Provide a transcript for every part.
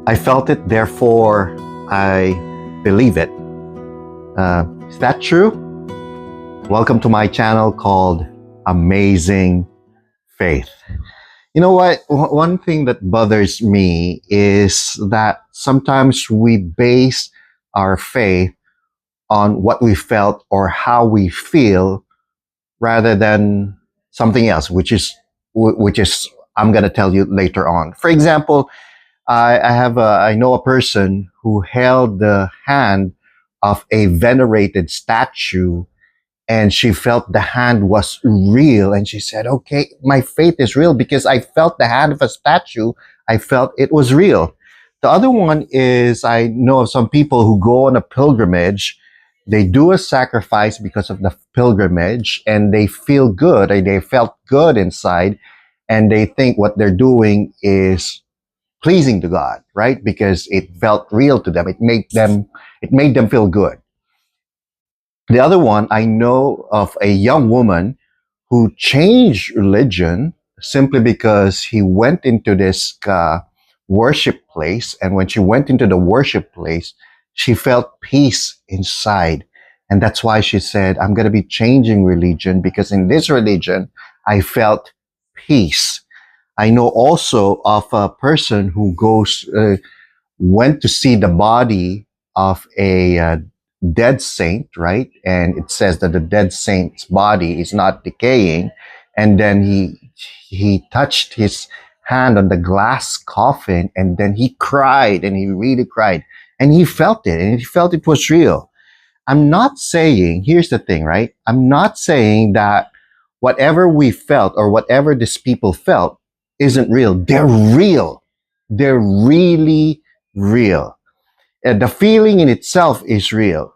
I felt it, therefore I believe it. Is that true? Welcome to my channel called Amazing Faith. You know what? One thing that bothers me is that sometimes we base our faith on what we felt or how we feel rather than something else, which is I'm going to tell you later on. For example, I know a person who held the hand of a venerated statue, and she felt the hand was real, and she said, okay, my faith is real because I felt the hand of a statue. I felt it was real. The other one is, I know of some people who go on a pilgrimage. They do a sacrifice because of the pilgrimage, and they feel good, and they felt good inside, and they think what they're doing is pleasing to God, right? Because it felt real to them. It made them feel good. The other one, I know of a young woman who changed religion simply because he went into this worship place, and when she went into the worship place, she felt peace inside. And that's why she said, I'm going to be changing religion because in this religion, I felt peace. I know also of a person who went to see the body of a dead saint, right? And it says that the dead saint's body is not decaying. And then he touched his hand on the glass coffin, and then he cried, and he really cried, and he felt it, and he felt it was real. I'm not saying, here's the thing, right? I'm not saying that whatever we felt or whatever these people felt isn't real. They're real. They're really real. The feeling in itself is real.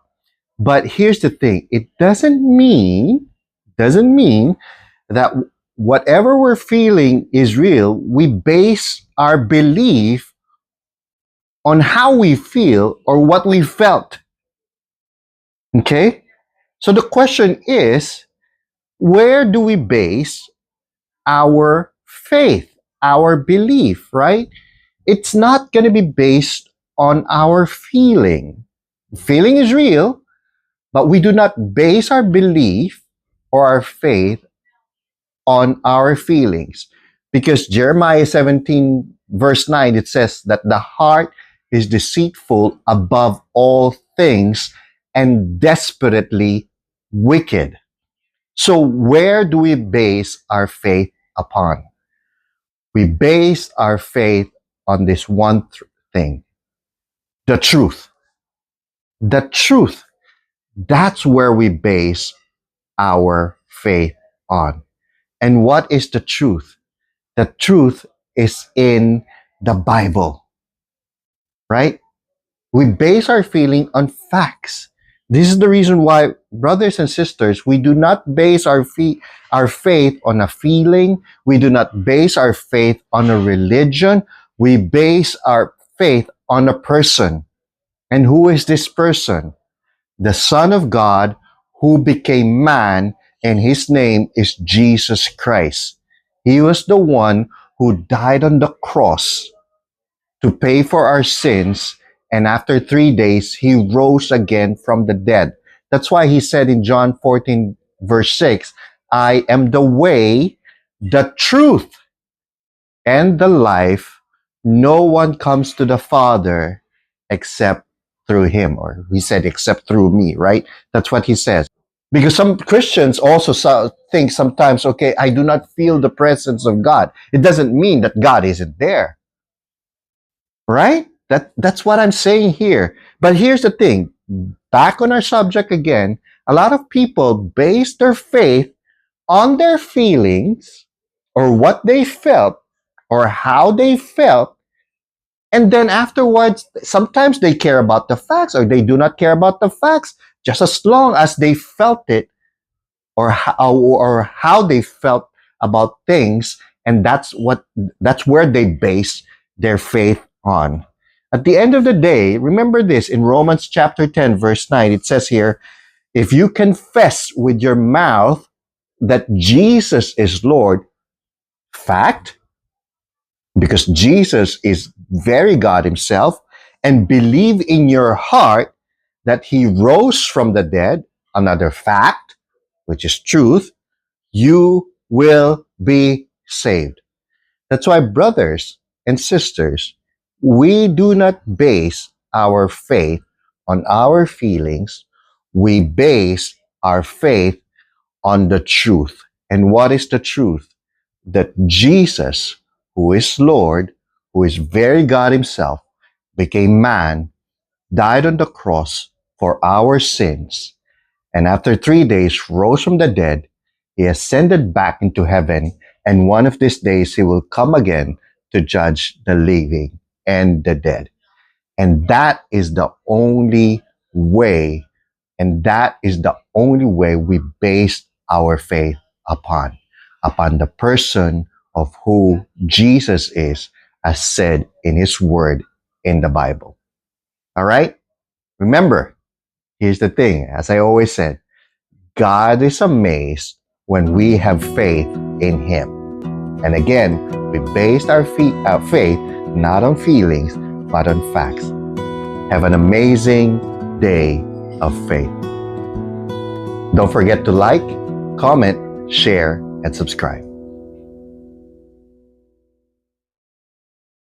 But here's the thing. It doesn't mean that whatever we're feeling is real. We base our belief on how we feel or what we felt. Okay? So the question is, where do we base our faith, our belief, right? It's not going to be based on our feeling. Feeling is real, but we do not base our belief or our faith on our feelings. Because Jeremiah 17, verse 9, it says that the heart is deceitful above all things and desperately wicked. So where do we base our faith upon? We base our faith on this one thing, the truth. The truth. That's where we base our faith on. And what is the truth? The truth is in the Bible, right? We base our feeling on facts. This is the reason why, brothers and sisters, we do not base our faith on a feeling. We do not base our faith on a religion. We base our faith on a person. And who is this person? The Son of God who became man, and his name is Jesus Christ. He was the one who died on the cross to pay for our sins, and after 3 days, he rose again from the dead. That's why he said in John 14, verse 6, I am the way, the truth, and the life. No one comes to the Father except through him. Or he said, except through me, right? That's what he says. Because some Christians also think sometimes, okay, I do not feel the presence of God. It doesn't mean that God isn't there. Right? That's what I'm saying here. But here's the thing. Back on our subject again, a lot of people base their faith on their feelings or what they felt or how they felt. And then afterwards, sometimes they care about the facts or they do not care about the facts, just as long as they felt it or how they felt about things. And that's where they base their faith on. At the end of the day, remember this, in Romans chapter 10, verse 9, it says here, if you confess with your mouth that Jesus is Lord, fact, because Jesus is very God himself, and believe in your heart that he rose from the dead, another fact, which is truth, you will be saved. That's why, brothers and sisters, we do not base our faith on our feelings. We base our faith on the truth. And what is the truth? That Jesus, who is Lord, who is very God himself, became man, died on the cross for our sins, and after 3 days rose from the dead. He ascended back into heaven, and one of these days he will come again to judge the living and the dead. And that is the only way, and that is the only way we base our faith upon the person of who Jesus is, as said in his word in the Bible. All right? Remember, here's the thing, as I always said, God is amazed when we have faith in him. And again, we based our faith not on feelings, but on facts. Have an amazing day of faith. Don't forget to like, comment, share, and subscribe.